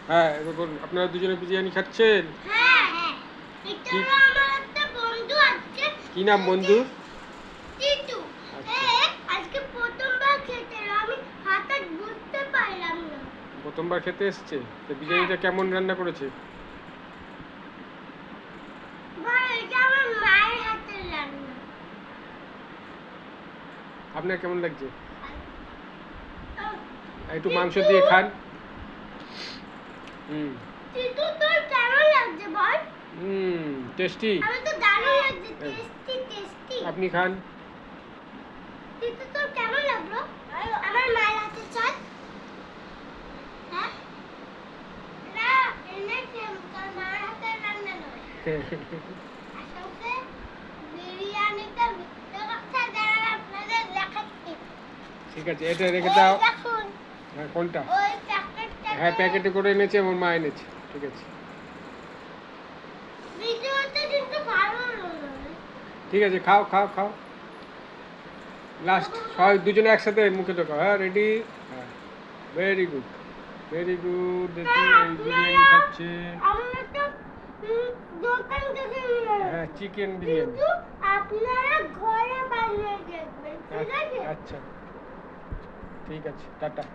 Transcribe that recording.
হ্যাঁ, এখন আপনারা দুজনে বিরিয়ানি খাচ্ছেন? হ্যাঁ হ্যাঁ, এটা হলো আমার একটা বন্ধু আছে। কি নাম বন্ধুর? টিটু। আচ্ছা। আজকে প্রথমবার খেতে এলো, আমি হঠাৎ বুঝতে পারলাম না। প্রথমবার খেতে এসছে? তো বিরিয়ানিটা কেমন রান্না করেছে? ভাই, এটা আমার মায়ের হাতের রান্না। আপনার কেমন লাগছে? আহ, একটু মাংস দিয়ে খান। হুম টিটু, তোর কেমন লাগছে বল? টেস্টি। আমি তো দারুণ লাগছে, টেস্টি টেস্টি। আপনি খান। টিটু, তোর কেমন লাগলো আমার মায়ের হাতের চাল? হ্যাঁ না, এনেছে তোর মায়ের হাতের রান্না নয়। আসলে বিরিয়ানিটা মিথ্যে কথা যারা আপনাদের দেখাচ্ছি। ঠিক আছে, এটা রেখে দাও। এই দেখুন, হ্যাঁ, কোনটা? ওই প্যাকেটটা। হ্যাঁ, প্যাকেটে করে এনেছে, আমার মা এনেছে। ঠিক আছে, ভিডিওটা কিন্তু ভালো হলো। ঠিক আছে, খাও খাও খাও। লাস্ট সবাই দুজনে একসাথে মুখে ঢোকাও। হ্যাঁ, রেডি? হ্যাঁ, ভেরি গুড, ভেরি গুড। দেখি এই বিরিয়ানি খাচ্ছে। আমরা তো দোকান থেকে নিয়ে হ্যাঁ, চিকেন বিরিয়ানি। কিন্তু আপনারা ঘরে বানিয়ে দেখবেন, ঠিক আছে? আচ্ছা, ঠিক আছে, টাটা।